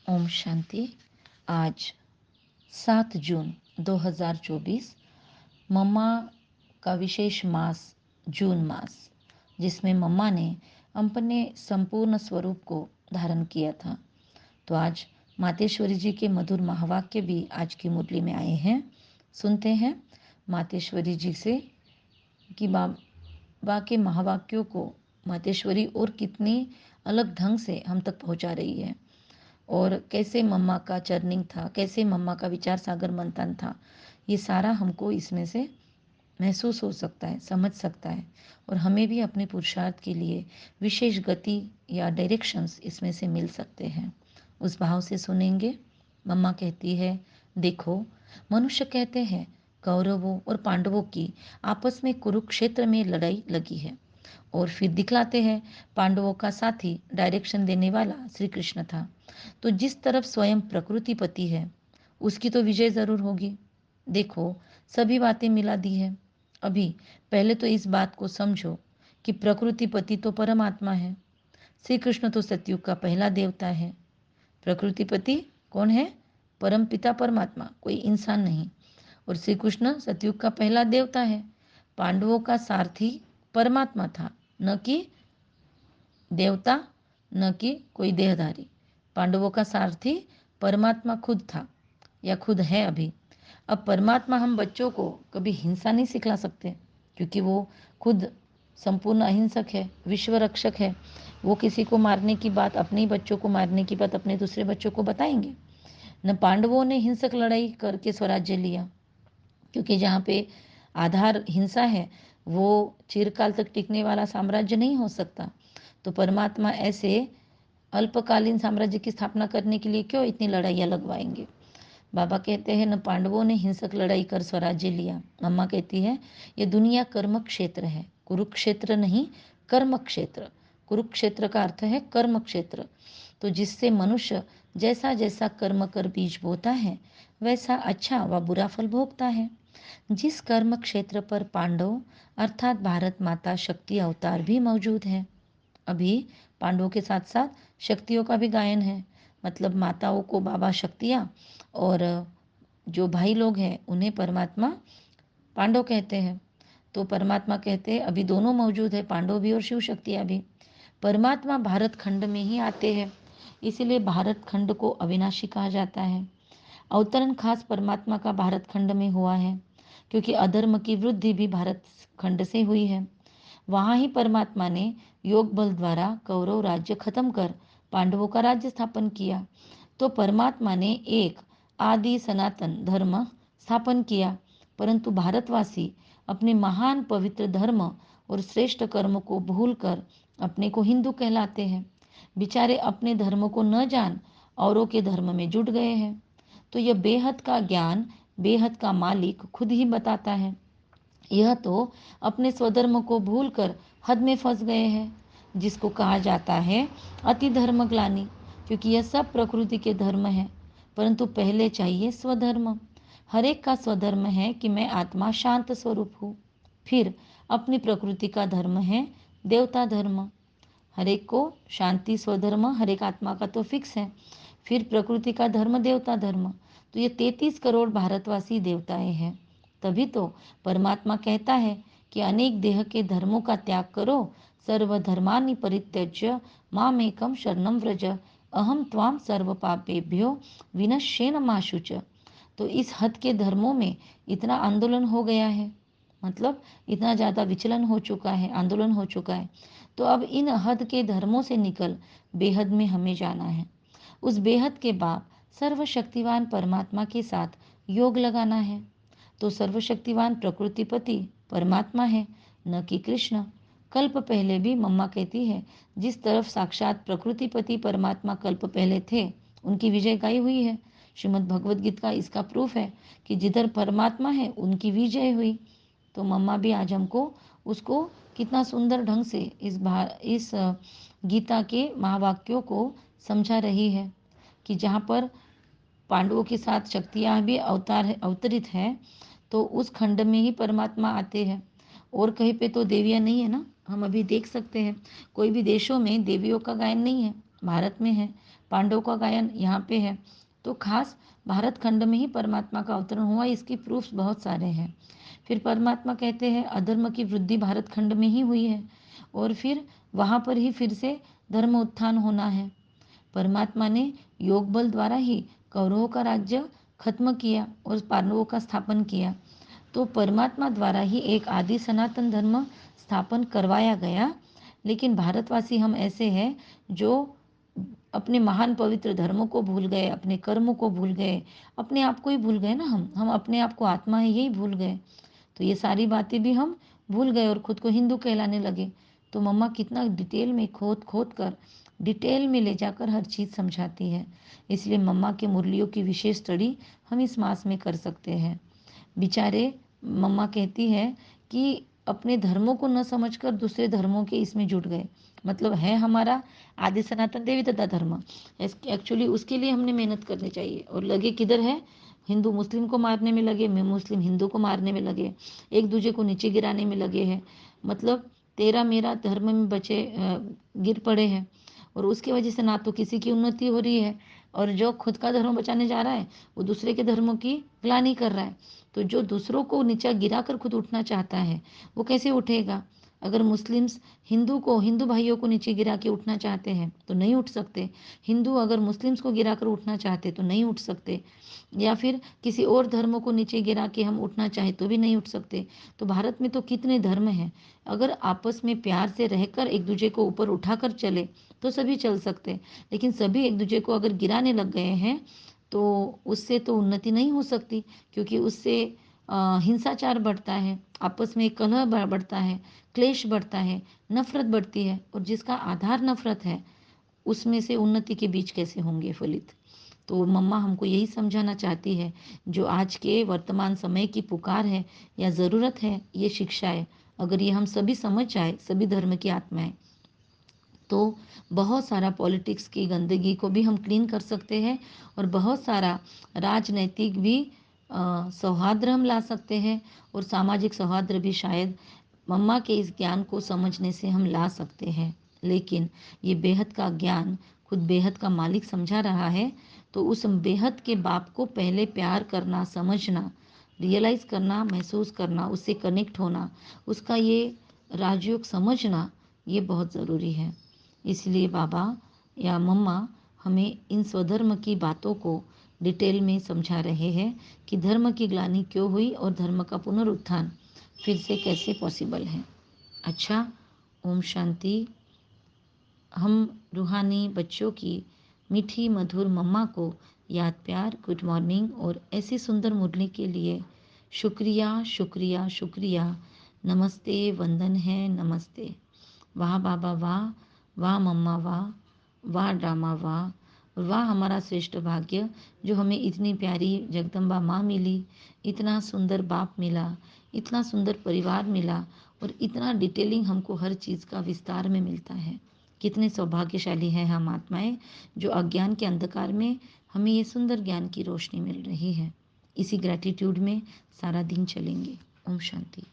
ओम शांति। आज 7 जून 2024 मम्मा का विशेष मास, जून मास, जिसमें मम्मा ने अपने संपूर्ण स्वरूप को धारण किया था। तो आज मातेश्वरी जी के मधुर महावाक्य भी आज की मुरली में आए हैं। सुनते हैं मातेश्वरी जी से कि बाबा के महावाक्यों को मातेश्वरी और कितनी अलग ढंग से हम तक पहुंचा रही है, और कैसे मम्मा का चर्निंग था, कैसे मम्मा का विचार सागर मंथन था। ये सारा हमको इसमें से महसूस हो सकता है, समझ सकता है, और हमें भी अपने पुरुषार्थ के लिए विशेष गति या डायरेक्शंस इसमें से मिल सकते हैं। उस भाव से सुनेंगे। मम्मा कहती है, देखो, मनुष्य कहते हैं कौरवों और पांडवों की आपस में कुरुक्षेत्र में लड़ाई लगी है, और फिर दिखलाते हैं पांडवों का साथी, डायरेक्शन देने वाला श्री कृष्ण था। तो जिस तरफ स्वयं प्रकृतिपति है उसकी तो विजय जरूर होगी। देखो, सभी बातें मिला दी है। अभी पहले तो इस बात को समझो कि प्रकृतिपति तो परमात्मा है। श्री कृष्ण तो सतयुग का पहला देवता है। प्रकृतिपति कौन है? परम पिता परमात्मा, कोई इंसान नहीं। और श्री कृष्ण सतयुग का पहला देवता है। पांडवों का सारथी परमात्मा था, न कि देवता, न कि कोई देहधारी। पांडवों का सारथी परमात्मा खुद था, या खुद है अभी। अब परमात्मा हम बच्चों को कभी हिंसा नहीं सिखला सकते, क्योंकि वो खुद संपूर्ण अहिंसक है, विश्व रक्षक है। वो किसी को मारने की बात, अपने ही बच्चों को मारने की बात अपने दूसरे बच्चों को बताएंगे? न पांडवों ने हिंसक लड़ाई करके स्वराज्य लिया, क्योंकि जहाँ पे आधार हिंसा है वो चिरकाल तक टिकने वाला साम्राज्य नहीं हो सकता। तो परमात्मा ऐसे अल्पकालीन साम्राज्य की स्थापना करने के लिए क्यों इतनी लड़ाइयाँ लगवाएंगे? बाबा कहते हैं, न पांडवों ने हिंसक लड़ाई कर स्वराज्य लिया। मम्मा कहती है, ये दुनिया कर्म क्षेत्र है, कुरुक्षेत्र नहीं, कर्म क्षेत्र। कुरुक्षेत्र का अर्थ है कर्म क्षेत्र। तो जिससे मनुष्य जैसा जैसा कर्म कर बीज बोता है, वैसा अच्छा व बुरा फल भोगता है। जिस कर्म क्षेत्र पर पांडव अर्थात भारत माता शक्ति अवतार भी मौजूद है। अभी पांडवों के साथ साथ शक्तियों का भी गायन है, मतलब माताओं को बाबा शक्तियाँ, और जो भाई लोग हैं उन्हें परमात्मा पांडव कहते हैं। तो परमात्मा कहते हैं अभी दोनों मौजूद है, पांडव भी और शिव शक्तियाँ भी। परमात्मा भारत खंड में ही आते हैं, इसीलिए भारत खंड को अविनाशी कहा जाता है। अवतरण खास परमात्मा का भारत खंड में हुआ है, क्योंकि अधर्म की वृद्धि भी भारत खंड से हुई है। वहाँ ही परमात्मा ने योग बल द्वारा कौरव राज्य खत्म कर पांडवों का राज्य स्थापन किया। तो परमात्मा ने एक आदि सनातन धर्म स्थापन किया, परंतु भारतवासी अपने महान पवित्र धर्म और श्रेष्ठ कर्म को भूलकर अपने को हिंदू कहलाते हैं। बेचारे अपने धर्म को न जान औरों के धर्म में जुट गए हैं। तो यह बेहद का ज्ञान बेहद का मालिक खुद ही बताता है। यह तो अपने स्वधर्म को भूलकर हद में फंस गए हैं, जिसको कहा जाता है अति धर्म ग्लानि, क्योंकि यह सब प्रकृति के धर्म है। परंतु पहले चाहिए स्वधर्म। हर एक का स्वधर्म है कि मैं आत्मा शांत स्वरूप हूँ। फिर अपनी प्रकृति का धर्म है देवता धर्म। हर एक को शांति स्वधर्म, हर एक आत्मा का तो फिक्स है। फिर प्रकृति का धर्म देवता धर्म। तो ये 33 करोड़ भारतवासी देवताएं हैं। तभी तो परमात्मा कहता है कि अनेक देह के धर्मों का त्याग करो, सर्वधर्मानि परित्यज्य मामेकम शरणम व्रज, अहम त्वाम सर्व पापेभ्यो विनश्येन माशुच। तो इस हद के धर्मों में इतना आंदोलन हो गया है, मतलब इतना ज़्यादा विचलन हो चुका है, आंदोलन हो चुका है। तो अब इन हद के धर्मों से निकल बेहद में हमें जाना है। उस बेहद के बाप सर्वशक्तिवान परमात्मा के साथ योग लगाना है। तो सर्वशक्तिवान प्रकृतिपति परमात्मा है, न कि कृष्ण। कल्प पहले भी मम्मा कहती है, जिस तरफ साक्षात प्रकृतिपति परमात्मा कल्प पहले थे, उनकी विजय गाई हुई है। श्रीमद् भगवद गीता का इसका प्रूफ है कि जिधर परमात्मा है उनकी विजय हुई। तो मम्मा भी आज हमको उसको कितना सुंदर ढंग से इस गीता के महावाक्यों को समझा रही है, कि जहाँ पर पांडवों के साथ शक्तियाँ भी अवतरित है, तो उस खंड में ही परमात्मा आते हैं। और कहीं पे तो देवियाँ नहीं है ना, हम अभी देख सकते हैं कोई भी देशों में देवियों का गायन नहीं है, भारत में है। पांडव का गायन यहाँ पे है। तो खास भारत खंड में ही परमात्मा का अवतरण हुआ, इसकी प्रूफ्स बहुत सारे हैं। फिर परमात्मा कहते हैं अधर्म की वृद्धि भारत खंड में ही हुई है और फिर वहाँ पर ही फिर से धर्म उत्थान होना है। परमात्मा ने योग बल द्वारा ही कौरवों का राज्य खत्म किया और पांडवों का स्थापन किया। तो परमात्मा द्वारा ही एक आदि सनातन धर्म स्थापन करवाया गया। लेकिन भारतवासी हम ऐसे हैं जो अपने महान पवित्र धर्मों को भूल गए, अपने कर्मों को भूल गए, अपने आप को ही भूल गए ना। हम अपने आप को आत्मा है यही भूल गए। तो ये सारी बातें भी हम भूल गए और खुद को हिंदू कहलाने लगे। तो मम्मा कितना डिटेल में खोद खोद कर डिटेल में ले जाकर हर चीज़ समझाती है। इसलिए मम्मा के मुरलियों की विशेष स्टडी हम इस मास में कर सकते हैं। बेचारे मम्मा कहती है कि अपने धर्मों को न समझकर दूसरे धर्मों के इसमें जुट गए। मतलब है हमारा आदि सनातन देवी तथा धर्म, एक्चुअली उसके लिए हमने मेहनत करनी चाहिए। और लगे किधर है, हिंदू मुस्लिम को मारने में लगे, मैं मुस्लिम हिंदू को मारने में लगे, एक दूसरे को नीचे गिराने में लगे हैं। मतलब तेरा मेरा धर्म में बचे गिर पड़े हैं और उसकी वजह से ना तो किसी की उन्नति हो रही है और जो खुद का धर्म बचाने जा रहा है वो दूसरे के धर्मों की ग्लानि कर रहा है। तो जो दूसरों को नीचा गिरा कर खुद उठना चाहता है वो कैसे उठेगा? अगर मुस्लिम्स हिंदू भाइयों को नीचे गिरा के उठना चाहते हैं तो नहीं उठ सकते। हिंदू अगर मुस्लिम्स को गिरा कर उठना चाहते तो नहीं उठ सकते। या फिर किसी और धर्मों को नीचे गिरा के हम उठना चाहें तो भी नहीं उठ सकते। तो भारत में तो कितने धर्म हैं। अगर आपस में प्यार से रहकर एक दूसरे को ऊपर उठाकर चले तो सभी चल सकते। लेकिन सभी एक दूसरे को अगर गिराने लग गए हैं तो उससे तो उन्नति नहीं हो सकती, क्योंकि उससे हिंसाचार बढ़ता है, आपस में कलह बढ़ता है, क्लेश बढ़ता है, नफरत बढ़ती है। और जिसका आधार नफरत है उसमें से उन्नति के बीज कैसे होंगे फलित? तो मम्मा हमको यही समझाना चाहती है, जो आज के वर्तमान समय की पुकार है या ज़रूरत है, ये शिक्षा है। अगर ये हम सभी समझ जाए, सभी धर्म की आत्माएं, तो बहुत सारा पॉलिटिक्स की गंदगी को भी हम क्लीन कर सकते हैं और बहुत सारा राजनैतिक भी सौहार्द हम ला सकते हैं और सामाजिक सौहार्द भी शायद मम्मा के इस ज्ञान को समझने से हम ला सकते हैं। लेकिन ये बेहद का ज्ञान खुद बेहद का मालिक समझा रहा है, तो उस बेहद के बाप को पहले प्यार करना, समझना, रियलाइज़ करना, महसूस करना, उससे कनेक्ट होना, उसका ये राजयोग समझना, ये बहुत ज़रूरी है। इसलिए बाबा या मम्मा हमें इन स्वधर्म की बातों को डिटेल में समझा रहे हैं कि धर्म की ग्लानि क्यों हुई और धर्म का पुनरुत्थान फिर से कैसे पॉसिबल है। अच्छा, ओम शांति। हम रूहानी बच्चों की मीठी मधुर मम्मा को याद प्यार, गुड मॉर्निंग और ऐसी सुंदर मुरली के लिए शुक्रिया शुक्रिया शुक्रिया। नमस्ते, वंदन है, नमस्ते। वाह बाबा वाह, वाह मम्मा वाह, वाह ड्रामा वाह, और वाह हमारा श्रेष्ठ भाग्य जो हमें इतनी प्यारी जगदम्बा माँ मिली, इतना सुंदर बाप मिला, इतना सुंदर परिवार मिला और इतना डिटेलिंग हमको हर चीज़ का विस्तार में मिलता है। कितने सौभाग्यशाली हैं हम आत्माएं जो अज्ञान के अंधकार में हमें ये सुंदर ज्ञान की रोशनी मिल रही है। इसी ग्रैटिट्यूड में सारा दिन चलेंगे। ओम शांति।